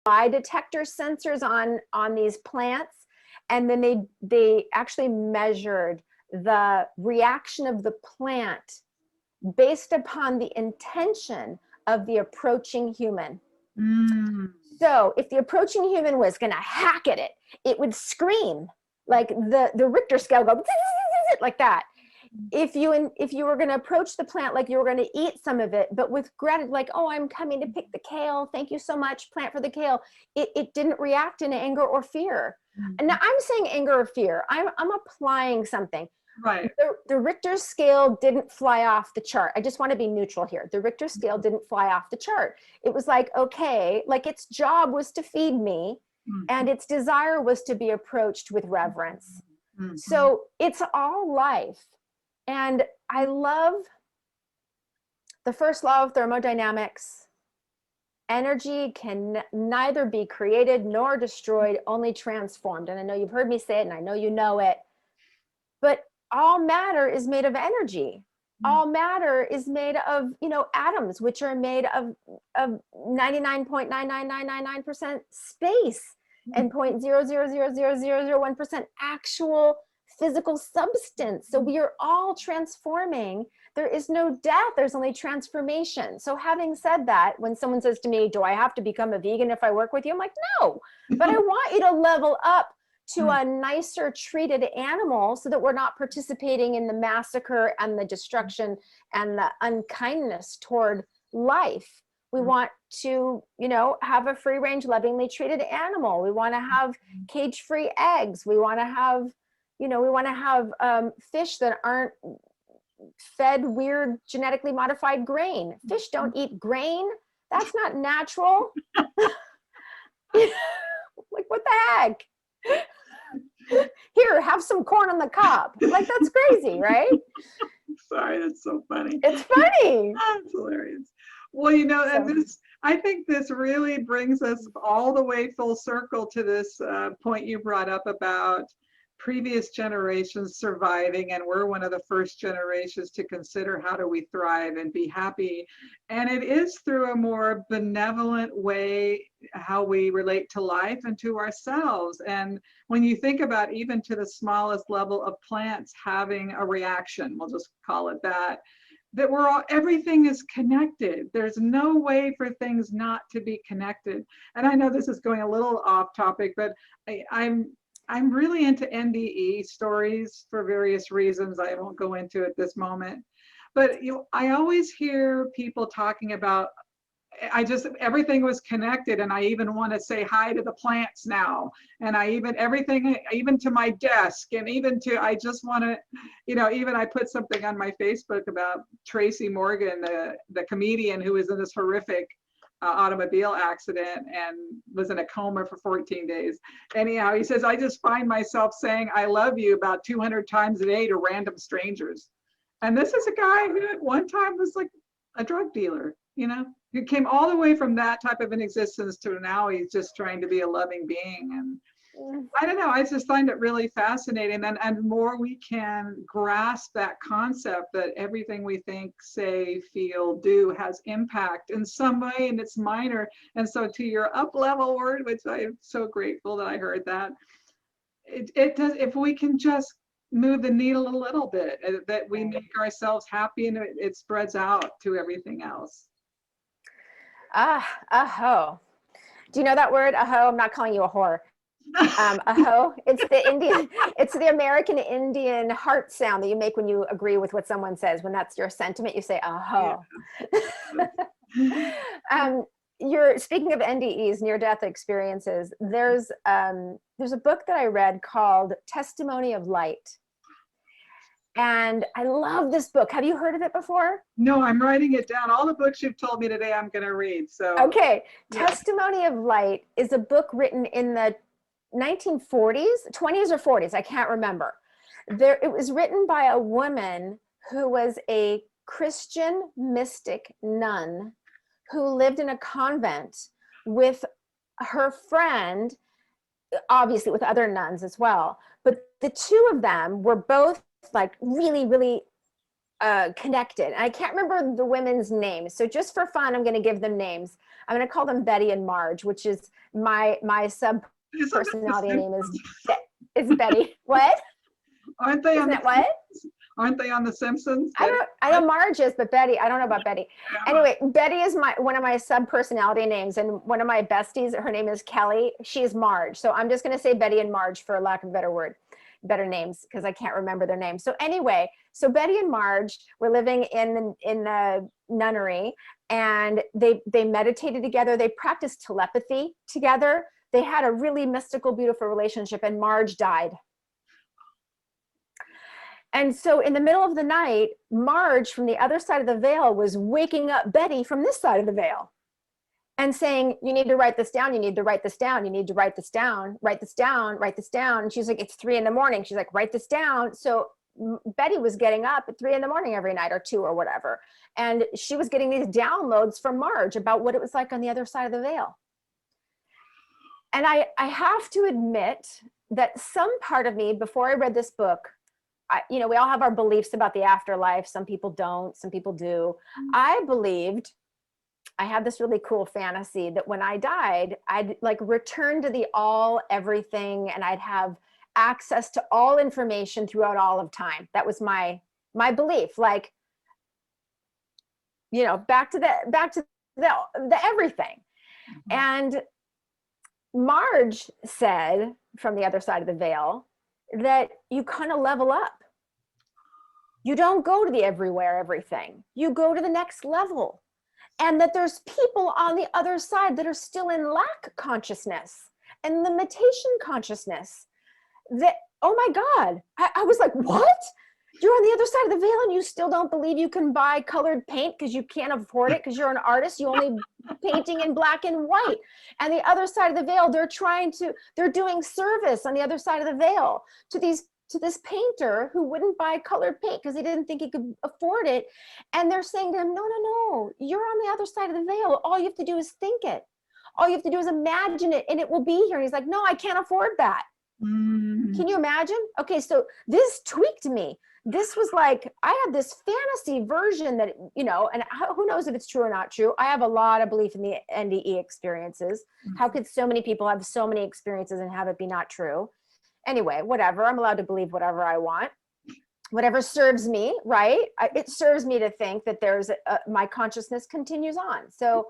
lie detector sensors on these plants, and then they actually measured the reaction of the plant based upon the intention of the approaching human. So if the approaching human was going to hack at it, it would scream, like the Richter scale go like that. If you were going to approach the plant like you were going to eat some of it, but with gratitude, like, oh, I'm coming to pick the kale, thank you so much, plant, for the kale, it didn't react in anger or fear. And now I'm saying anger or fear, I'm applying something. Right. The Richter scale didn't fly off the chart. I just want to be neutral here. The Richter scale didn't fly off the chart. It was like, okay, like its job was to feed me, and its desire was to be approached with reverence. So it's all life. And I love the first law of thermodynamics. Energy can neither be created nor destroyed, only transformed. And I know you've heard me say it, and I know you know it, but all matter is made of energy. All matter is made of, atoms, which are made of 99.99999% space and 0.0000001% actual physical substance. So we are all transforming. There is no death, there's only transformation. So having said that, when someone says to me, do I have to become a vegan if I work with you? I'm like, no, but I want you to level up to a nicer treated animal so that we're not participating in the massacre and the destruction and the unkindness toward life. We want to, have a free range, lovingly treated animal. We want to have cage-free eggs. We want to have, fish that aren't fed weird genetically modified grain. Fish don't eat grain. That's not natural. Like, what the heck? Here, have some corn on the cob. Like, that's crazy, right? Sorry, that's so funny. It's funny. That's hilarious. Well, and I think this really brings us all the way full circle to this point you brought up about previous generations surviving, and we're one of the first generations to consider how do we thrive and be happy. And it is through a more benevolent way how we relate to life and to ourselves. And when you think about even to the smallest level of plants having a reaction, we'll just call it that everything is connected. There's no way for things not to be connected. And I know this is going a little off topic, but I'm really into NDE stories for various reasons. I won't go into it this moment, but I always hear people talking about, everything was connected, and I even want to say hi to the plants now, and everything, even to my desk, and I just want to, even I put something on my Facebook about Tracy Morgan, the comedian who was in this horrific automobile accident and was in a coma for 14 days. Anyhow, he says, I just find myself saying I love you about 200 times a day to random strangers. And this is a guy who at one time was like a drug dealer, who came all the way from that type of an existence to now he's just trying to be a loving being. And I don't know, I just find it really fascinating. And more we can grasp that concept that everything we think, say, feel, do has impact in some way, and it's minor. And so to your up level word, which I'm so grateful that I heard that, it does, if we can just move the needle a little bit, that we make ourselves happy, and it spreads out to everything else. Aho. Do you know that word, aho? I'm not calling you a whore. Aho, it's the American Indian heart sound that you make when you agree with what someone says. When that's your sentiment, you say aho. Yeah. You're speaking of NDEs, near-death experiences. There's a book that I read called Testimony of Light. And I love this book. Have you heard of it before? No, I'm writing it down. All the books you've told me today, I'm going to read. So okay, yeah. Testimony of Light is a book written in the 1940s, 20s or 40s, I can't remember. It was written by a woman who was a Christian mystic nun who lived in a convent with her friend, obviously with other nuns as well. But the two of them were both like really, really connected. And I can't remember the women's names. So just for fun, I'm going to give them names. I'm going to call them Betty and Marge, which is my sub Isn't it the personality name Simpsons? is Betty. What? Aren't they on Isn't the it what? Aren't they on The Simpsons? I know Marge is, but Betty, I don't know about Betty. Yeah. Anyway, Betty is one of my sub personality names, and one of my besties, her name is Kelly. She's Marge. So I'm just going to say Betty and Marge for lack of a better names, because I can't remember their names. So anyway, so Betty and Marge were living in the nunnery, and they meditated together. They practiced telepathy together. They had a really mystical, beautiful relationship, and Marge died. And so in the middle of the night, Marge from the other side of the veil was waking up Betty from this side of the veil and saying, you need to write this down. You need to write this down. You need to write this down, write this down, write this down. And she's like, it's 3 a.m. She's like, write this down. So Betty was getting up at 3 a.m. every night, or 2 or whatever. And she was getting these downloads from Marge about what it was like on the other side of the veil. And I have to admit that some part of me, before I read this book, we all have our beliefs about the afterlife. Some people don't, some people do. I had this really cool fantasy that when I died, I'd like return to the all, everything, and I'd have access to all information throughout all of time. That was my belief. Like, back to the everything. Mm-hmm. And Marge said from the other side of the veil that you kind of level up. You don't go to the everywhere, everything. You go to the next level. And that there's people on the other side that are still in lack consciousness and limitation consciousness. That, oh my God, I was like, what? You're on the other side of the veil and you still don't believe you can buy colored paint because you can't afford it because you're an artist. You only painting in black and white. And the other side of the veil, they're doing service on the other side of the veil to this painter who wouldn't buy colored paint because he didn't think he could afford it. And they're saying to him, no, you're on the other side of the veil. All you have to do is think it. All you have to do is imagine it and it will be here. And he's like, no, I can't afford that. Mm. Can you imagine? Okay, so this tweaked me. This was like, I had this fantasy version that, and who knows if it's true or not true. I have a lot of belief in the NDE experiences. Mm-hmm. How could so many people have so many experiences and have it be not true? Anyway, whatever. I'm allowed to believe whatever I want. Whatever serves me, right? It serves me to think that there's my consciousness continues on. So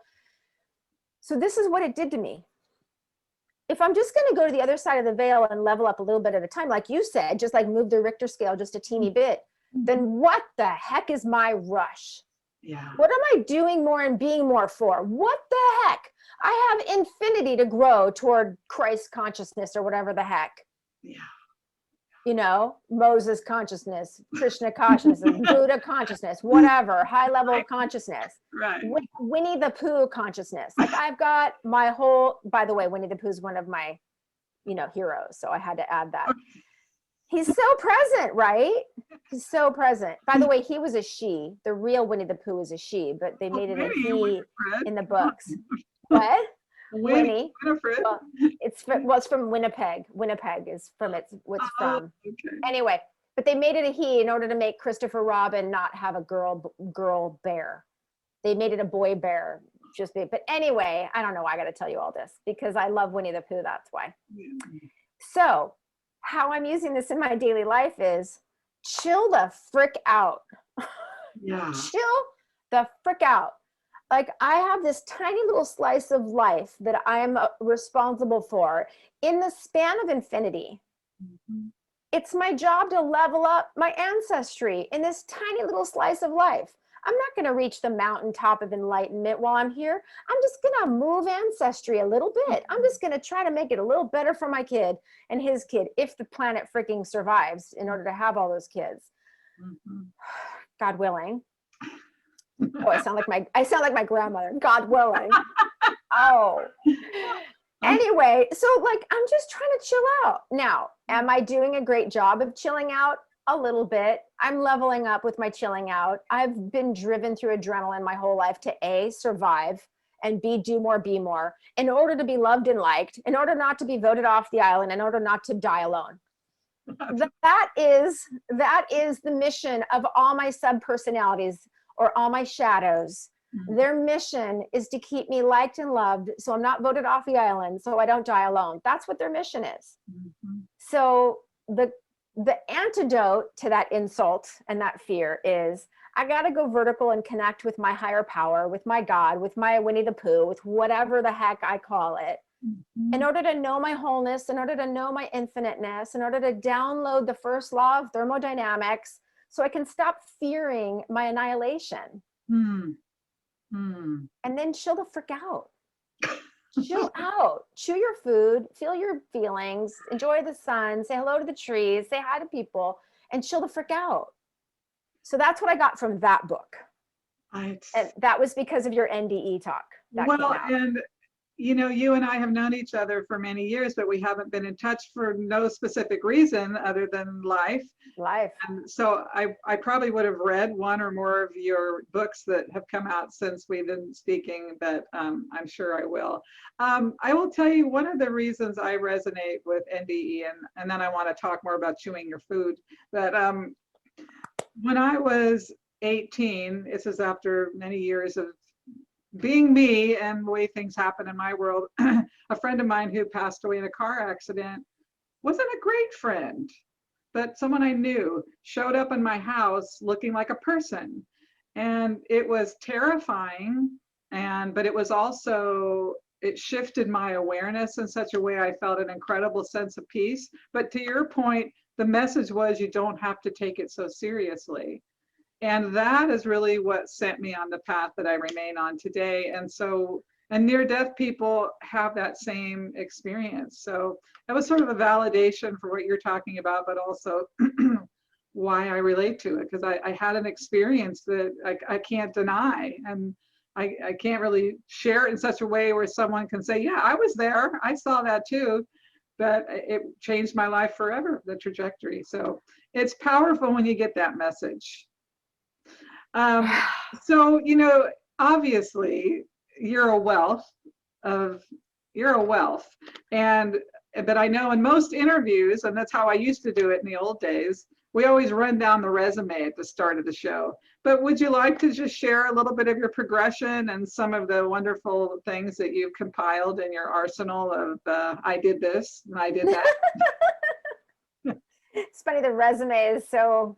this is what it did to me. If I'm just going to go to the other side of the veil and level up a little bit at a time, like you said, just like move the Richter scale just a teeny bit, then what the heck is my rush? Yeah. What am I doing more and being more for? What the heck? I have infinity to grow toward Christ consciousness or whatever the heck. Yeah. Moses consciousness, Krishna consciousness, Buddha consciousness, whatever, high level consciousness. Right. Winnie the Pooh consciousness. Like I've got my whole, by the way, Winnie the Pooh is one of my, heroes. So I had to add that. He's so present, right? He's so present. By the way, he was a she. The real Winnie the Pooh is a she, but they made it a he in the books. What? Winnie. Well, it's from Winnipeg. Winnipeg is from what's from. Okay. Anyway, but they made it a he in order to make Christopher Robin not have a girl bear. They made it a boy bear. But anyway, I don't know why I got to tell you all this because I love Winnie the Pooh. That's why. Yeah. So how I'm using this in my daily life is chill the frick out. Yeah. Chill the frick out. Like I have this tiny little slice of life that I am responsible for in the span of infinity. Mm-hmm. It's my job to level up my ancestry in this tiny little slice of life. I'm not going to reach the mountaintop of enlightenment while I'm here. I'm just going to move ancestry a little bit. I'm just going to try to make it a little better for my kid and his kid if the planet freaking survives in order to have all those kids. Mm-hmm. God willing. Oh, I sound like my grandmother. God willing. Oh. Anyway, so like I'm just trying to chill out. Now, am I doing a great job of chilling out? A little bit. I'm leveling up with my chilling out. I've been driven through adrenaline my whole life to A, survive, and B, do more, be more, in order to be loved and liked, in order not to be voted off the island, in order not to die alone. That is the mission of all my sub-personalities or all my shadows Their mission is to keep me liked and loved, so I'm not voted off the island, so I don't die alone. That's what their mission is. So the antidote to that insult and that fear is I got to go vertical and connect with my higher power, with my God, with my Winnie the Pooh, with whatever the heck I call it. In order to know my wholeness, in order to know my infiniteness, in order to download the first law of thermodynamics, so I can stop fearing my annihilation. And then chill the frick out. Chill out. Chew your food, feel your feelings, enjoy the sun, say hello to the trees, say hi to people, and chill the frick out. So that's what I got from that book. And that was because of your NDE talk. Well, and you know, you and I have known each other for many years, but we haven't been in touch for no specific reason other than life. And so I probably would have read one or more of your books that have come out since we've been speaking, but I'm sure I will. I will tell you one of the reasons I resonate with NDE, and then I want to talk more about chewing your food, that when I was 18, this is after many years of being me and the way things happen in my world, a friend of mine who passed away in a car accident wasn't a great friend, but someone I knew showed up in my house looking like a person. And it was terrifying, but it was also, it shifted my awareness in such a way I felt an incredible sense of peace. But to your point, the message was you don't have to take it so seriously. And that is really what sent me on the path that I remain on today. And so, and near-death people have that same experience. So that was sort of a validation for what you're talking about, but also why I relate to it, because I had an experience that I can't deny. And I can't really share it in such a way where someone can say, yeah, I was there, I saw that too. But it changed my life forever, the trajectory. So it's powerful when you get that message. So, you know, obviously you're a wealth, but I know in most interviews, and that's how I used to do it in the old days, we always run down the resume at the start of the show. But would you like to just share a little bit of your progression and some of the wonderful things that you've compiled in your arsenal of I did this and I did that? It's funny, the resume is so,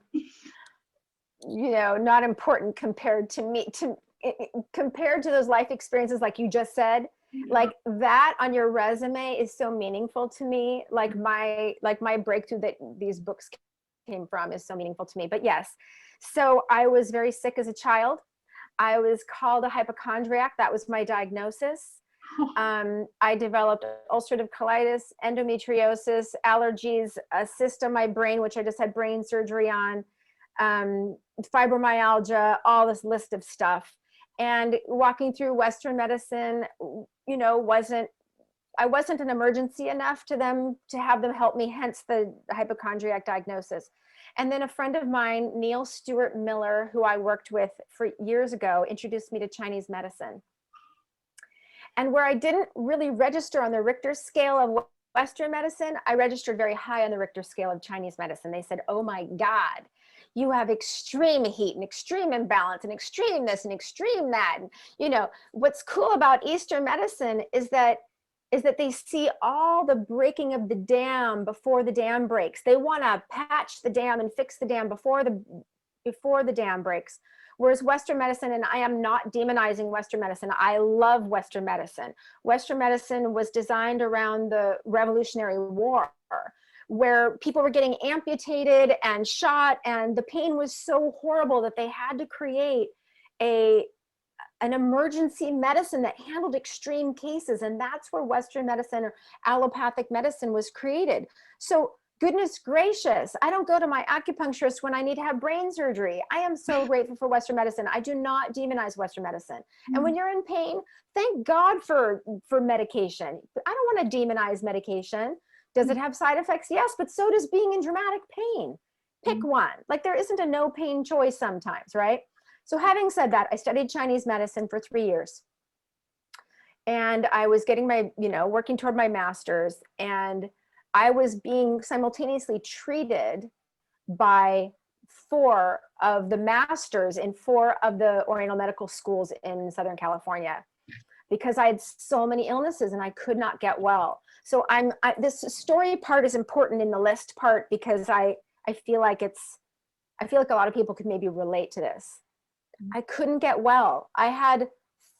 you know, not important compared to me, compared to those life experiences like you just said. Like that on your resume is so meaningful to me. Like my breakthrough that these books came from is so meaningful to me. But yes, so I was very sick as a child. I was called a hypochondriac. That was my diagnosis. I developed ulcerative colitis, endometriosis, allergies, a cyst on my brain, which I just had brain surgery on, fibromyalgia, all this list of stuff. And walking through Western medicine, you know, I wasn't an emergency enough to them to have them help me, hence the hypochondriac diagnosis. And then a friend of mine, Neil Stewart Miller, who I worked with for years ago, introduced me to Chinese medicine. And where I didn't really register on the Richter scale of Western medicine, I registered very high on the Richter scale of Chinese medicine. They said, oh my God, you have extreme heat and extreme imbalance and extreme this and extreme that. And, you know, what's cool about Eastern medicine is that they see all the breaking of the dam before the dam breaks. They want to patch the dam and fix the dam before the dam breaks. Whereas Western medicine, and I am not demonizing Western medicine, I love Western medicine. Western medicine was designed around the Revolutionary War, where people were getting amputated and shot, and the pain was so horrible that they had to create an emergency medicine that handled extreme cases. And that's where Western medicine or allopathic medicine was created. So goodness gracious, I don't go to my acupuncturist when I need to have brain surgery. I am so grateful for Western medicine. I do not demonize Western medicine. And when you're in pain, thank God for medication. I don't want to demonize medication. Does it have side effects? Yes, but so does being in dramatic pain. Pick one. Like there isn't a no pain choice sometimes, right? So having said that, I studied Chinese medicine for 3 years. And I was getting my, you know, working toward my master's, and I was being simultaneously treated by 4 of the masters in 4 of the Oriental medical schools in Southern California, because I had so many illnesses and I could not get well. So this story part is important in the list part, because I feel like a lot of people could maybe relate to this. I couldn't get well. I had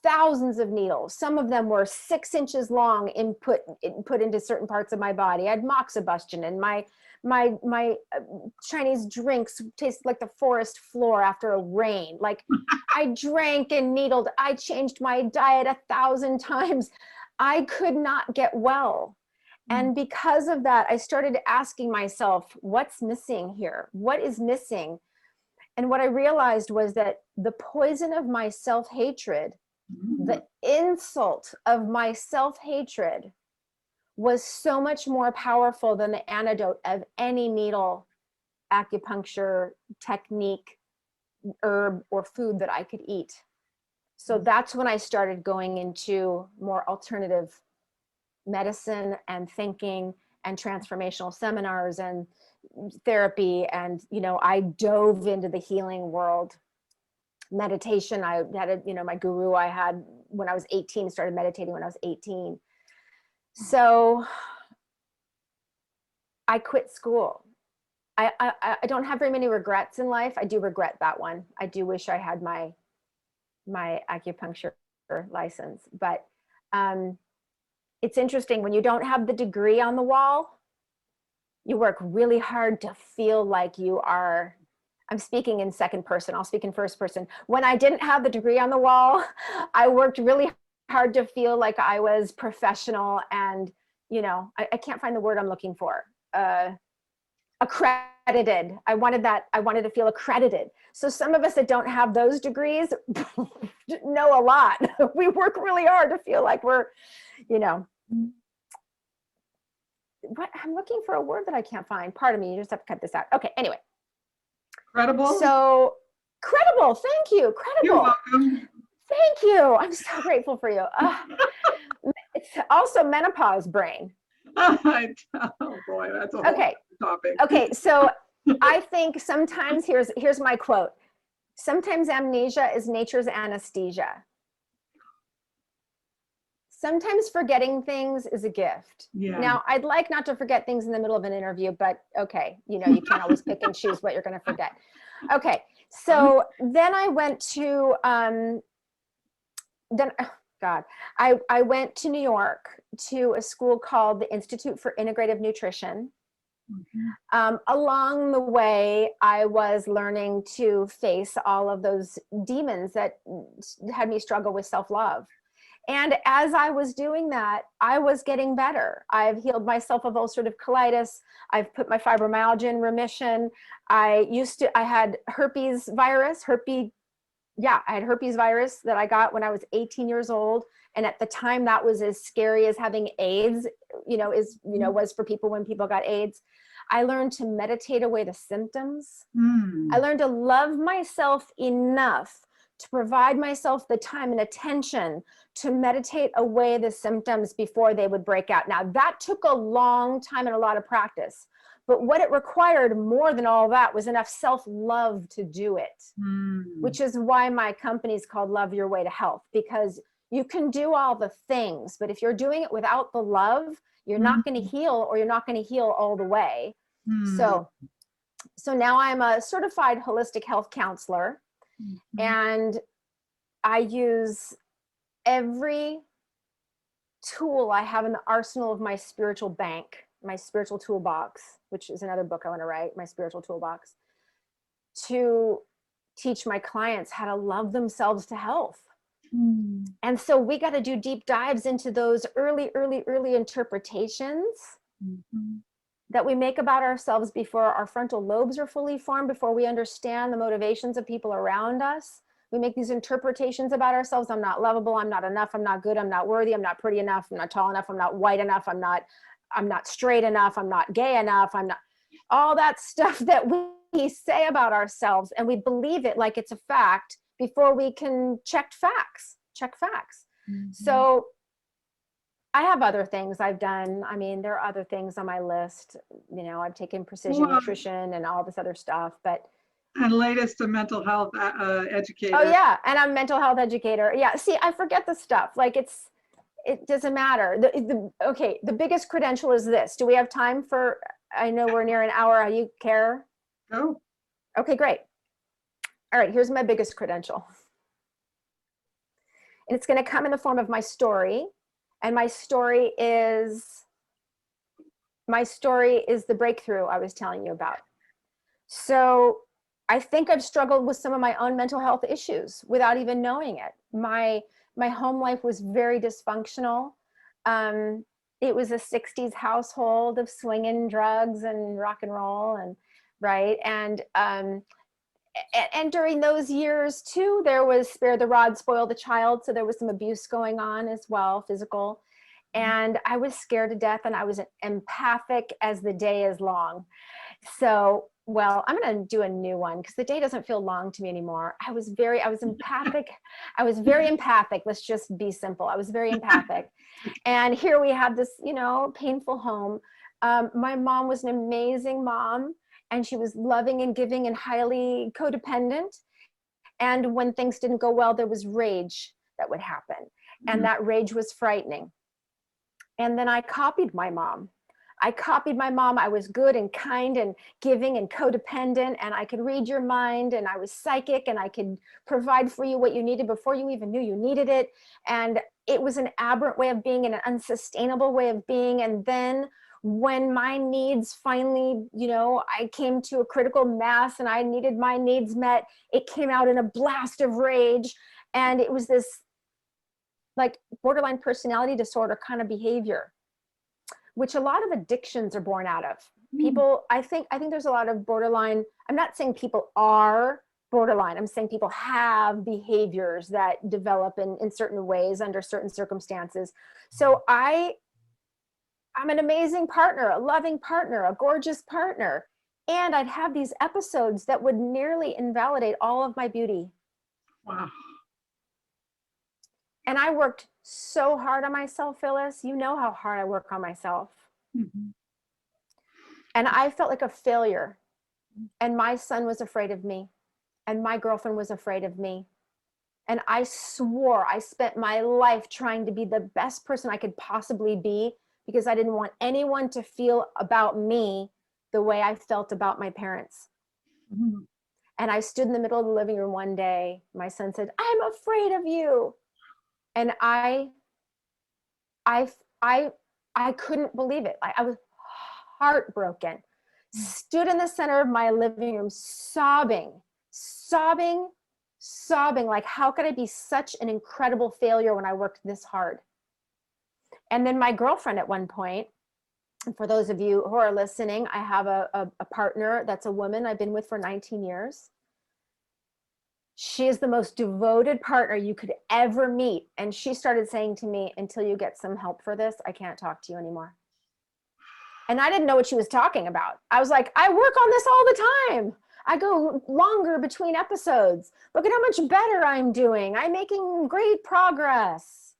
thousands of needles. Some of them were 6 inches long put into certain parts of my body. I had moxibustion, and my Chinese drinks tasted like the forest floor after a rain. Like, I drank and needled. I changed my diet 1,000 times. I could not get well. And because of that, I started asking myself, what's missing here? What is missing? And what I realized was that the poison of my self-hatred, the insult of my self-hatred, was so much more powerful than the antidote of any needle, acupuncture technique, herb, or food that I could eat. So that's when I started going into more alternative medicine and thinking and transformational seminars and therapy. And, I dove into the healing world. Meditation, I had my guru I had when I was 18, started meditating when I was 18. So I quit school. I don't have very many regrets in life. I do regret that one. I do wish I had my acupuncture license, but it's interesting, when you don't have the degree on the wall, you work really hard to feel like you are. I'm speaking in second person. I'll speak in first person. When I didn't have the degree on the wall, I worked really hard to feel like I was professional and, I can't find the word I'm looking for. Accredited. I wanted to feel accredited. So some of us that don't have those degrees know a lot. We work really hard to feel like we're, what I'm looking for a word that I can't find. Pardon me. You just have to cut this out. Okay. Anyway. Credible. So credible. Thank you. Credible. You're welcome. Thank you. I'm so grateful for you. It's also menopause brain. Oh boy, that's a whole topic. Okay. So I think sometimes here's my quote. Sometimes amnesia is nature's anesthesia. Sometimes forgetting things is a gift. Yeah. Now, I'd like not to forget things in the middle of an interview, but okay, you can't always pick and choose what you're going to forget. Okay, so then I went to, I went to New York to a school called the Institute for Integrative Nutrition. Along the way, I was learning to face all of those demons that had me struggle with self-love. And as I was doing that, I was getting better. I've healed myself of ulcerative colitis. I've put my fibromyalgia in remission. I had herpes virus that I got when I was 18 years old. And at the time, that was as scary as having AIDS, was for people when people got AIDS. I learned to meditate away the symptoms. I learned to love myself enough to provide myself the time and attention to meditate away the symptoms before they would break out. Now, that took a long time and a lot of practice, but what it required more than all that was enough self-love to do it, which is why my company is called Love Your Way to Health, because you can do all the things, but if you're doing it without the love, you're not going to heal, or you're not going to heal all the way. So now I'm a certified holistic health counselor. And I use every tool I have in the arsenal of my spiritual bank, my spiritual toolbox, which is another book I want to write, my spiritual toolbox, to teach my clients how to love themselves to health. And so we got to do deep dives into those early interpretations that we make about ourselves before our frontal lobes are fully formed, before we understand the motivations of people around us. We make these interpretations about ourselves. I'm not lovable. I'm not enough. I'm not good. I'm not worthy. I'm not pretty enough. I'm not tall enough. I'm not white enough. I'm not straight enough. I'm not gay enough. I'm not, all that stuff that we say about ourselves, and we believe it like it's a fact before we can check facts. So I have other things I've done. I mean, there are other things on my list. I've taken precision nutrition and all this other stuff, but And latest a mental health Oh educator. yeah, and I'm a mental health educator. Yeah, see, I forget the stuff. Like it doesn't matter. Okay, the biggest credential is this. Do we have time for, I know we're near an hour. Do you care? Oh, Okay, great. All right, here's my biggest credential. And it's going to come in the form of my story. And my story is the breakthrough I was telling you about. So I think I've struggled with some of my own mental health issues without even knowing it. My home life was very dysfunctional. It was a 60s household of swinging, drugs, and rock and roll, and right. And during those years too, there was spare the rod, spoil the child. So there was some abuse going on as well, physical. And I was scared to death, and I was empathic as the day is long. So, well, I'm going to do a new one because the day doesn't feel long to me anymore. I was empathic. I was very empathic. Let's just be simple. I was very empathic. And here we had this, painful home. My mom was an amazing mom, and she was loving and giving and highly codependent. And when things didn't go well, there was rage that would happen. And that rage was frightening. And then I copied my mom. I was good and kind and giving and codependent, and I could read your mind, and I was psychic, and I could provide for you what you needed before you even knew you needed it. And it was an aberrant way of being and an unsustainable way of being. And then when my needs finally, I came to a critical mass and I needed my needs met, it came out in a blast of rage. And it was this like borderline personality disorder kind of behavior, which a lot of addictions are born out of. People, I think there's a lot of borderline. I'm not saying people are borderline. I'm saying people have behaviors that develop in certain ways under certain circumstances. So I'm an amazing partner, a loving partner, a gorgeous partner. And I'd have these episodes that would nearly invalidate all of my beauty. wow. And I worked so hard on myself, Phyllis. You know how hard I work on myself. Mm-hmm. And I felt like a failure. And my son was afraid of me. And my girlfriend was afraid of me. And I swore I spent my life trying to be the best person I could possibly be because I didn't want anyone to feel about me the way I felt about my parents. Mm-hmm. And I stood in the middle of the living room one day. My son said, "I'm afraid of you." And I couldn't believe it. I was heartbroken. Stood in the center of my living room, sobbing. Like, how could I be such an incredible failure when I worked this hard? And then my girlfriend at one point, and for those of you who are listening, I have a partner that's a woman I've been with for 19 years. She is the most devoted partner you could ever meet. And she started saying to me, "Until you get some help for this, I can't talk to you anymore." And I didn't know what she was talking about. I was like, "I work on this all the time. I go longer between episodes. Look at how much better I'm doing. I'm making great progress."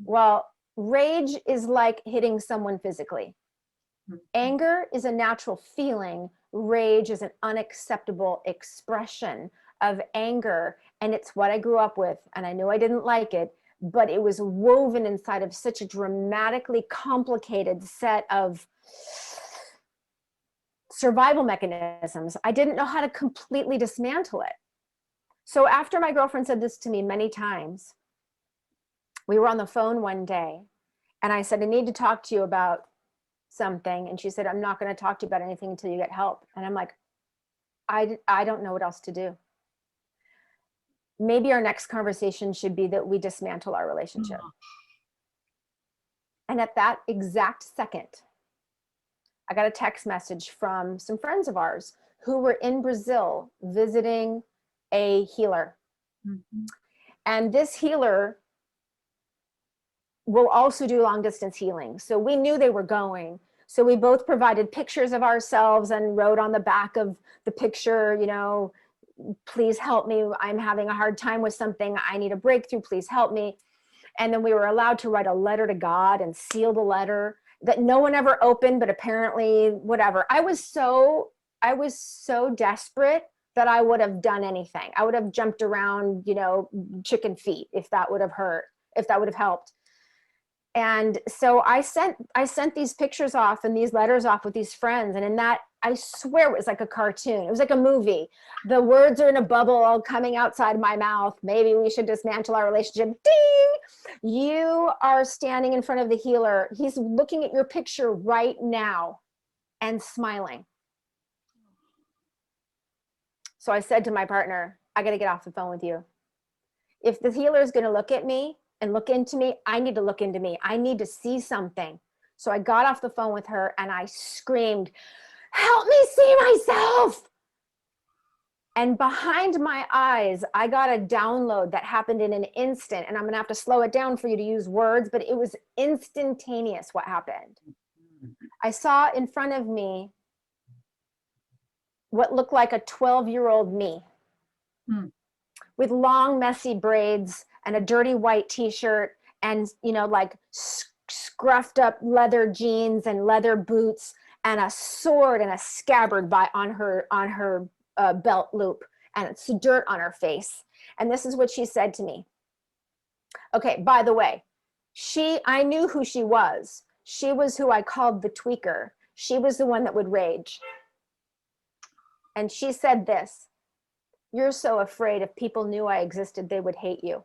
Well, rage is like hitting someone physically. Anger is a natural feeling. Rage is an unacceptable expression of anger. And it's what I grew up with. And I knew I didn't like it, but it was woven inside of such a dramatically complicated set of survival mechanisms. I didn't know how to completely dismantle it. So after my girlfriend said this to me many times, we were on the phone one day and I said, "I need to talk to you about something." And she said, "I'm not going to talk to you about anything until you get help." And I'm like, I don't know what else to do. Maybe our next conversation should be that we dismantle our relationship. And at that exact second, I got a text message from some friends of ours who were in Brazil visiting a healer. Mm-hmm. And this healer will also do long distance healing. So we knew they were going. So we both provided pictures of ourselves and wrote on the back of the picture, "Please help me. I'm having a hard time with something. I need a breakthrough. Please help me." And then we were allowed to write a letter to God and seal the letter that no one ever opened, but apparently whatever. I was so I was so desperate that I would have done anything. I would have jumped around, you know, chicken feet if that would have hurt, if that would have helped. And so I sent these pictures off and these letters off with these friends. And in that, I swear it was like a cartoon. It was like a movie. The words are in a bubble all coming outside my mouth. Maybe we should dismantle our relationship. Ding! You are standing in front of the healer. He's looking at your picture right now and smiling. So I said to my partner, I got to get off the phone with you. If the healer is going to look at me and look into me, I need to look into me. I need to see something. So I got off the phone with her and I screamed, help me see myself. And behind my eyes, I got a download that happened in an instant. And I'm going to have to slow it down for you to use words, but it was instantaneous what happened. I saw in front of me what looked like a 12-year-old me with long, messy braids and a dirty white t-shirt and, you know, like scruffed up leather jeans and leather boots and a sword and a scabbard on her belt loop, and it's dirt on her face. And this is what she said to me. Okay, by the way, I knew who she was. She was who I called the tweaker. She was the one that would rage. And she said this, you're so afraid if people knew I existed, they would hate you.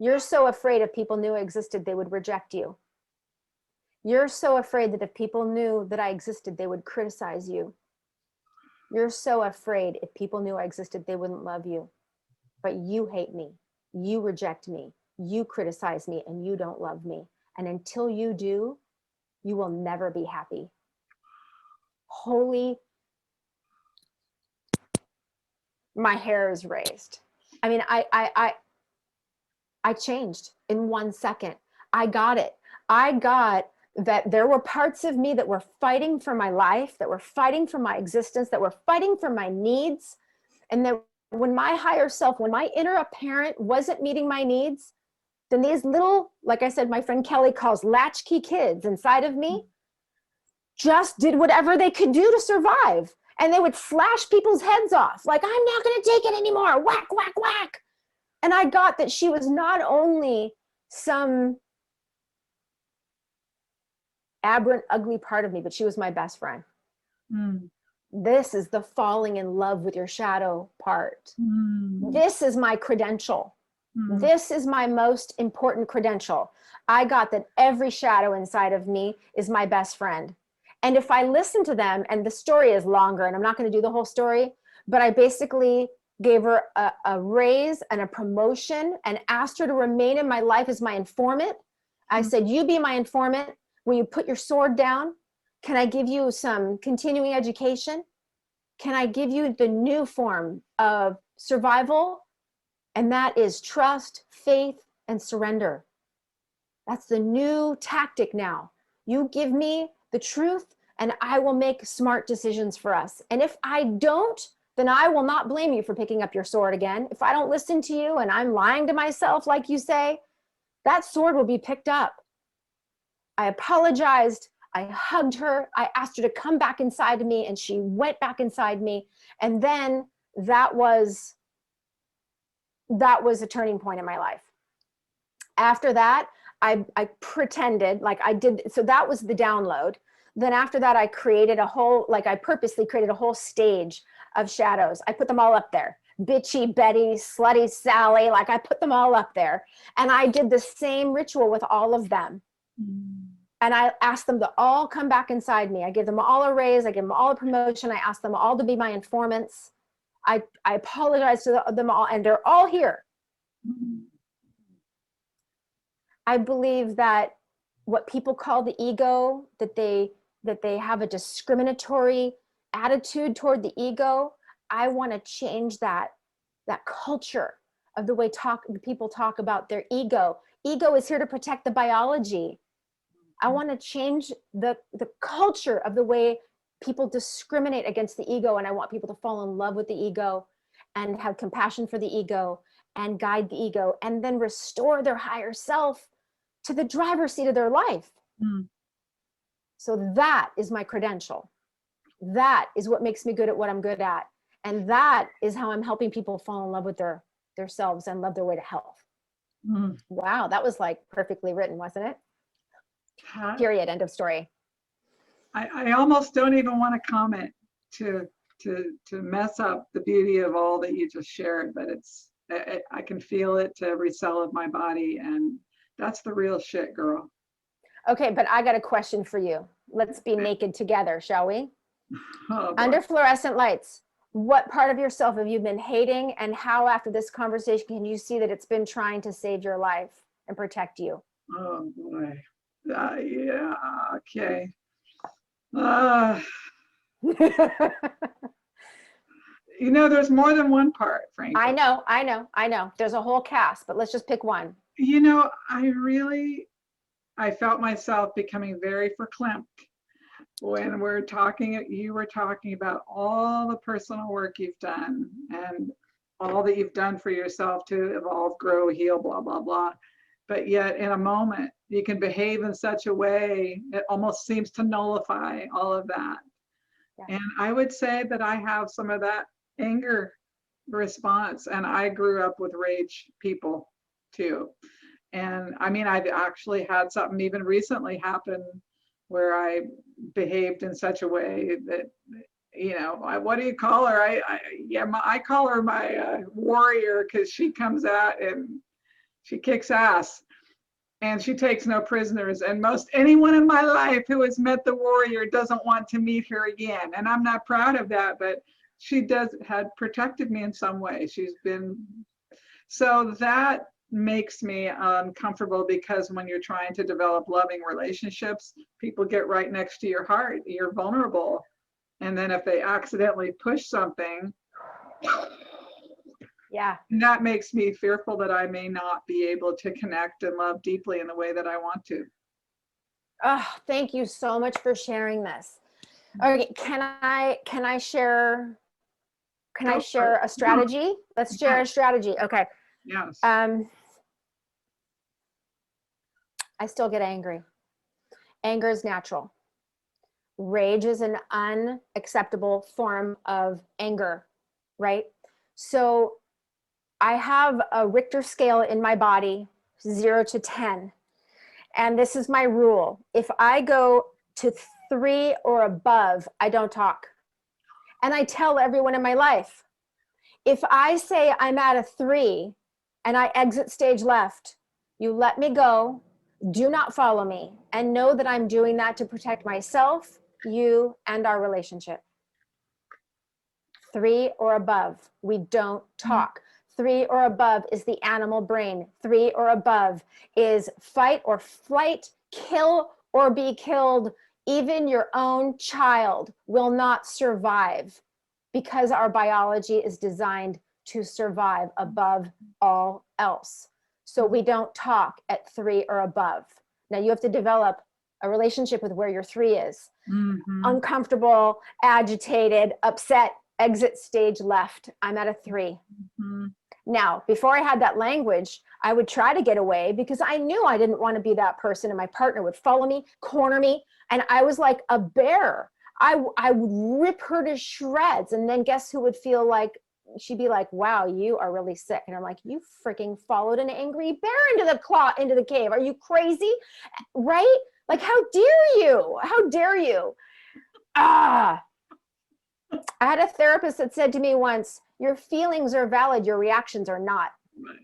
You're so afraid if people knew I existed, they would reject you. You're so afraid that if people knew that I existed, they would criticize you. You're so afraid if people knew I existed, they wouldn't love you. But you hate me. You reject me. You criticize me, and you don't love me. And until you do, you will never be happy. Holy, my hair is raised. I mean, I changed in 1 second. I got it. I got that there were parts of me that were fighting for my life, that were fighting for my existence, that were fighting for my needs. And that when my higher self, when my inner apparent wasn't meeting my needs, then these little, like I said, my friend Kelly calls latchkey kids inside of me, just did whatever they could do to survive. And they would slash people's heads off. Like, I'm not going to take it anymore. Whack, whack, whack. And I got that she was not only some aberrant, ugly part of me, but she was my best friend. This is the falling in love with your shadow part. This is my credential. This is my most important credential. I got that every shadow inside of me is my best friend. And if I listen to them, and the story is longer, and I'm not going to do the whole story, but I basically gave her a raise and a promotion and asked her to remain in my life as my informant. I said, you be my informant. Will you put your sword down? Can I give you some continuing education? Can I give you the new form of survival? And that is trust, faith, and surrender. That's the new tactic now. You give me the truth and I will make smart decisions for us. And if I don't, then I will not blame you for picking up your sword again. If I don't listen to you and I'm lying to myself, like you say, that sword will be picked up. I apologized. I hugged her. I asked her to come back inside of me, and she went back inside me. And then that was a turning point in my life. After that, I pretended like I did. So that was the download. Then after that, I created I purposely created a whole stage of shadows. I put them all up there. Bitchy Betty, slutty Sally, like I put them all up there. And I did the same ritual with all of them. And I asked them to all come back inside me. I gave them all a raise. I gave them all a promotion. I asked them all to be my informants. I apologized to them all, and they're all here. I believe that what people call the ego, that they have a discriminatory attitude toward the ego. I want to change that culture of the way people talk about their ego. Ego is here to protect the biology. I want to change the culture of the way people discriminate against the ego. And I want people to fall in love with the ego and have compassion for the ego and guide the ego and then restore their higher self to the driver's seat of their life. So that is my credential. That is what makes me good at what I'm good at. And that is how I'm helping people fall in love with their selves and love their way to health. Mm. Wow, that was like perfectly written, wasn't it? Pat, Period. End of story. I almost don't even want to comment to mess up the beauty of all that you just shared, but I can feel it to every cell of my body, and that's the real shit, girl. Okay, but I got a question for you. Let's be naked together, shall we? Oh boy. Under fluorescent lights, what part of yourself have you been hating, and how after this conversation can you see that it's been trying to save your life and protect you? Oh boy. Yeah, okay. Uh, there's more than one part, frankly. I know. There's a whole cast, but let's just pick one. I felt myself becoming very verklempt when you were talking about all the personal work you've done and all that you've done for yourself to evolve, grow, heal, blah, blah, blah. But yet in a moment, you can behave in such a way, it almost seems to nullify all of that. Yeah. And I would say that I have some of that anger response, and I grew up with rage people too. And I mean, I've actually had something even recently happen where I behaved in such a way that, what do you call her? I call her my warrior, because she comes out and she kicks ass and she takes no prisoners. And most anyone in my life who has met the warrior doesn't want to meet her again. And I'm not proud of that, but she had protected me in some way. So that makes me uncomfortable, because when you're trying to develop loving relationships, people get right next to your heart, you're vulnerable, and then if they accidentally push something, yeah, that makes me fearful that I may not be able to connect and love deeply in the way that I want to. Oh, thank you so much for sharing this. Okay, can I share a strategy? Let's share a strategy. Okay. Yes. I still get angry. Anger is natural. Rage is an unacceptable form of anger, right? So I have a Richter scale in my body, 0 to 10. And this is my rule. If I go to 3 or above, I don't talk. And I tell everyone in my life, if I say I'm at a 3 and I exit stage left, you let me go, do not follow me, and know that I'm doing that to protect myself, you, and our relationship. 3 or above, we don't talk. 3 or above is the animal brain. 3 or above is fight or flight, kill or be killed. Even your own child will not survive, because our biology is designed to survive above all else. So we don't talk at 3 or above. Now you have to develop a relationship with where your 3 is. Mm-hmm. Uncomfortable, agitated, upset, exit stage left. I'm at a 3. Mm-hmm. Now, before I had that language, I would try to get away, because I knew I didn't want to be that person, and my partner would follow me, corner me, and I was like a bear. I would rip her to shreds, and then guess who would feel like, she'd be like, wow, you are really sick. And I'm like, you freaking followed an angry bear into the cave. Are you crazy? Right? Like, how dare you? How dare you? I had a therapist that said to me once, your feelings are valid, your reactions are not. Right.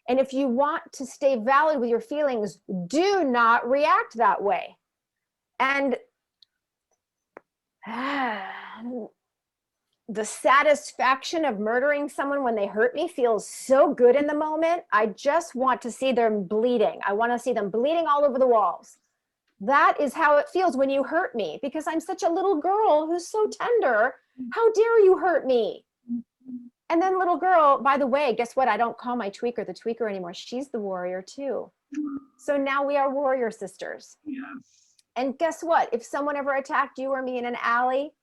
And if you want to stay valid with your feelings, do not react that way. And the satisfaction of murdering someone when they hurt me feels so good in the moment. I just want to see them bleeding. I want to see them bleeding all over the walls. That is how it feels when you hurt me, because I'm such a little girl who's so tender. How dare you hurt me? And then little girl, by the way, guess what? I don't call my tweaker the tweaker anymore. She's the warrior too. So now we are warrior sisters. Yes. And guess what? If someone ever attacked you or me in an alley,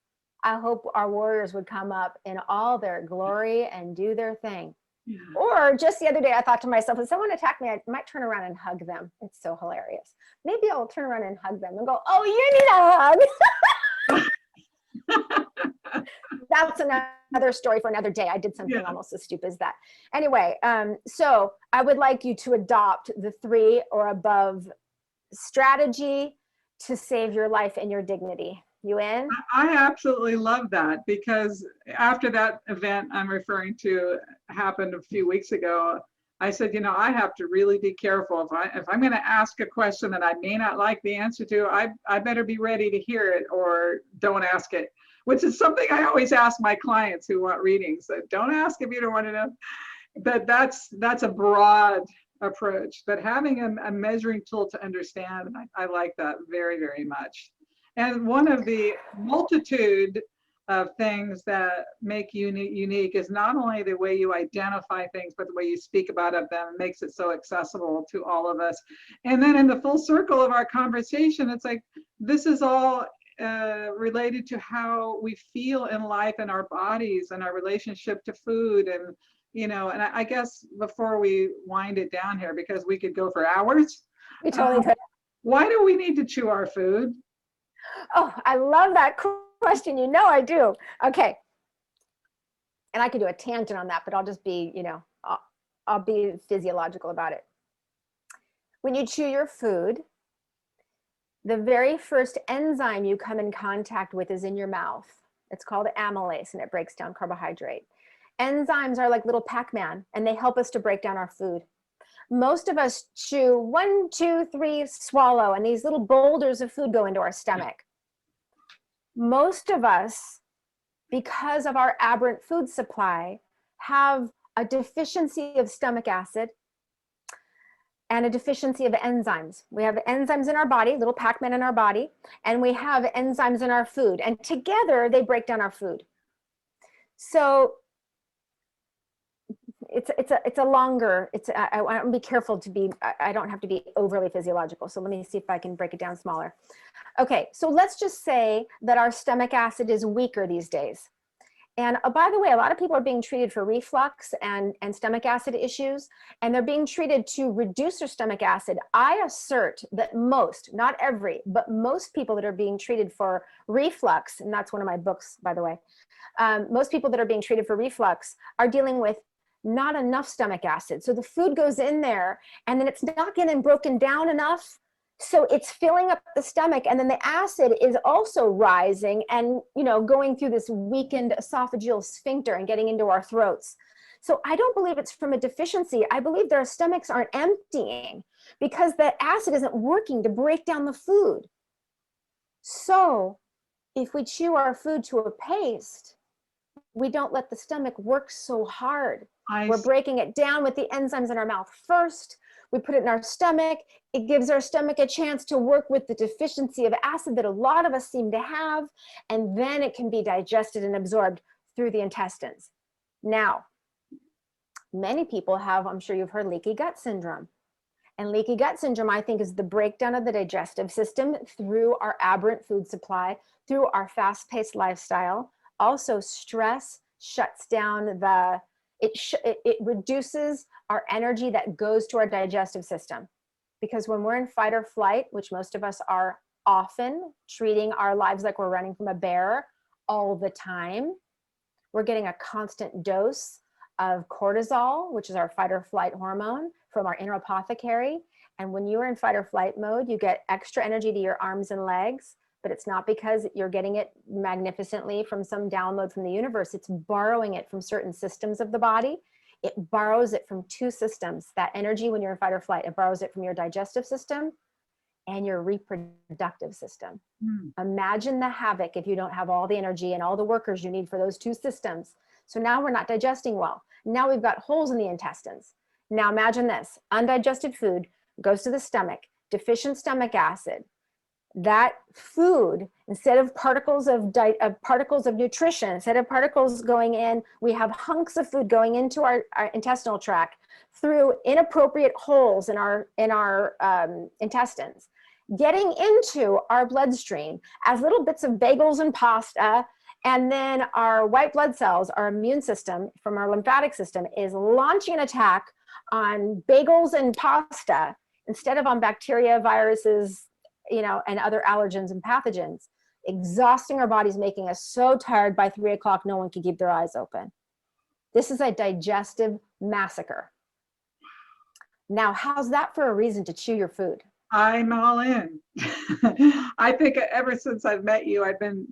I hope our warriors would come up in all their glory and do their thing. Yeah. Or just the other day, I thought to myself, if someone attacked me, I might turn around and hug them. It's so hilarious. Maybe I'll turn around and hug them and go, oh, you need a hug. that's another story for another day. I did something Yeah. almost as stupid as that. Anyway, so I would like you to adopt the 3 or above strategy to save your life and your dignity. You in? I absolutely love that, because after that event I'm referring to happened a few weeks ago, I said, you know, I have to really be careful. If I'm going to ask a question that I may not like the answer to, I better be ready to hear it, or don't ask it, which is something I always ask my clients who want readings. So don't ask if you don't want to know. But that's a broad approach. But having a measuring tool to understand, I like that very, very much. And one of the multitude of things that make you unique is not only the way you identify things, but the way you speak about them makes it so accessible to all of us. And then in the full circle of our conversation, it's like, this is all related to how we feel in life and our bodies and our relationship to food. And, you know, and I guess before we wind it down here, because we could go for hours. We totally could. Why do we need to chew our food? Oh, I love that question. You know I do. Okay. And I could do a tangent on that, but I'll just be, you know, I'll be physiological about it. When you chew your food, the very first enzyme you come in contact with is in your mouth. It's called amylase, and it breaks down carbohydrate. Enzymes are like little Pac-Man, and they help us to break down our food. Most of us chew 1, 2, 3, swallow, and these little boulders of food go into our stomach. Most of us, because of our aberrant food supply, have a deficiency of stomach acid and a deficiency of enzymes. We have enzymes in our body, little Pac-Man in our body, and we have enzymes in our food, and together they break down our food. So it's a longer, I want to be careful to be, I don't have to be overly physiological. So let me see if I can break it down smaller. Okay, so let's just say that our stomach acid is weaker these days. And by the way, a lot of people are being treated for reflux and stomach acid issues, and they're being treated to reduce their stomach acid. I assert that most, not every, but most people that are being treated for reflux, and that's one of my books, by the way, most people that are being treated for reflux are dealing with not enough stomach acid. So the food goes in there and then it's not getting broken down enough. So it's filling up the stomach, and then the acid is also rising and, you know, going through this weakened esophageal sphincter and getting into our throats. So I don't believe it's from a deficiency. I believe their stomachs aren't emptying because the acid isn't working to break down the food. So if we chew our food to a paste, we don't let the stomach work so hard. We're breaking it down with the enzymes in our mouth first. We put it in our stomach. It gives our stomach a chance to work with the deficiency of acid that a lot of us seem to have, and then it can be digested and absorbed through the intestines. Now, many people have, I'm sure you've heard, leaky gut syndrome. And leaky gut syndrome, I think, is the breakdown of the digestive system through our aberrant food supply, through our fast-paced lifestyle. Also, stress shuts down it reduces our energy that goes to our digestive system. Because when we're in fight or flight, which most of us are often, treating our lives like we're running from a bear all the time, we're getting a constant dose of cortisol, which is our fight or flight hormone, from our inner apothecary. And when you're in fight or flight mode, you get extra energy to your arms and legs, but it's not because you're getting it magnificently from some download from the universe. It's borrowing it from certain systems of the body. It borrows it from 2 systems. That energy, when you're in fight or flight, it borrows it from your digestive system and your reproductive system. Imagine the havoc if you don't have all the energy and all the workers you need for those 2 systems. So now we're not digesting well. Now we've got holes in the intestines. Now imagine this: undigested food goes to the stomach, deficient stomach acid. That food, instead of particles of nutrition, instead of particles going in, we have hunks of food going into our intestinal tract through inappropriate holes in our intestines, getting into our bloodstream as little bits of bagels and pasta. And then our white blood cells, our immune system from our lymphatic system, is launching an attack on bagels and pasta instead of on bacteria, viruses, you know, and other allergens and pathogens. exhausting our bodies, making us so tired by 3 o'clock, no one can keep their eyes open. This is a digestive massacre. Now, how's that for a reason to chew your food? I'm all in. I think ever since I've met you, I've been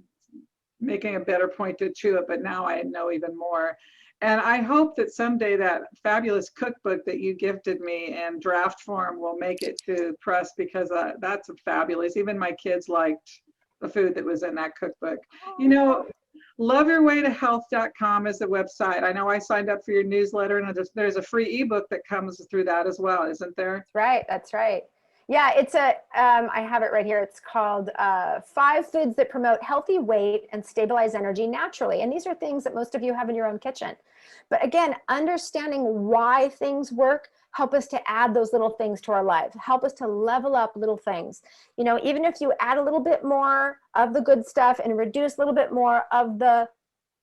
making a better point to chew it, but now I know even more. And I hope that someday that fabulous cookbook that you gifted me in draft form will make it to press, because that's fabulous. Even my kids liked the food that was in that cookbook. You know, loveyourwaytohealth.com is the website. I know I signed up for your newsletter, and there's a free ebook that comes through that as well, isn't there? That's right. That's right. Yeah, it's I have it right here. It's called 5 Foods That Promote Healthy Weight and Stabilize Energy Naturally. And these are things that most of you have in your own kitchen. But again, understanding why things work help us to add those little things to our lives, help us to level up little things. You know, even if you add a little bit more of the good stuff and reduce a little bit more of the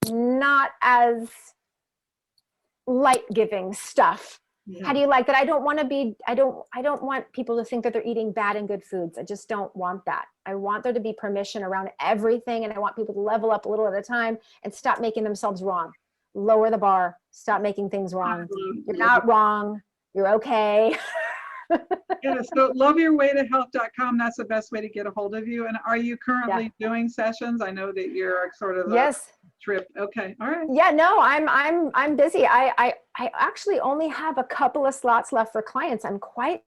not as light-giving stuff. Yeah. How do you like that? I don't want to be, I don't want people to think that they're eating bad and good foods. I just don't want that. I want there to be permission around everything. And I want people to level up a little at a time and stop making themselves wrong. Lower the bar, stop making things wrong. You're not wrong. You're okay. Yeah, so loveyourwaytohealth.com, that's the best way to get a hold of you. And are you currently doing sessions? I know that you're sort of yes. Trip. Okay. All right. Yeah, no, I'm busy. I actually only have a couple of slots left for clients. I'm quite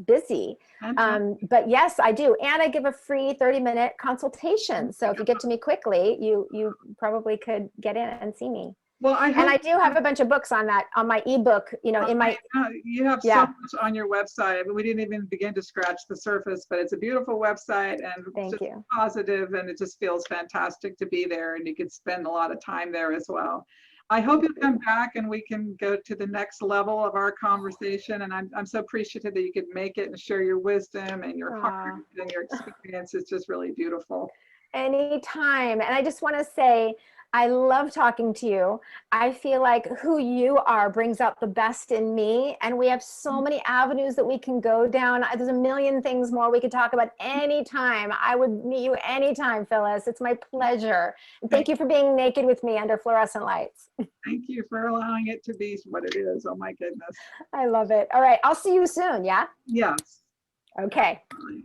busy. But yes, I do. And I give a free 30-minute consultation. So if you get to me quickly, you probably could get in and see me. Well, I do have a bunch of books on that, on my ebook, you know, in my. You have so much on your website. I mean, we didn't even begin to scratch the surface, but it's a beautiful website, and Thank you. Positive, and it just feels fantastic to be there, and you could spend a lot of time there as well. I hope you'll come back and we can go to the next level of our conversation. And I'm so appreciative that you could make it and share your wisdom and your heart and your experience. It's just really beautiful. Anytime. And I just want to say, I love talking to you. I feel like who you are brings out the best in me. And we have so many avenues that we can go down. There's a million things more we could talk about anytime. I would meet you anytime, Phyllis. It's my pleasure. And thank you for being naked with me under fluorescent lights. Thank you for allowing it to be what it is. Oh my goodness. I love it. All right. I'll see you soon. Yeah? Yes. Okay. Bye.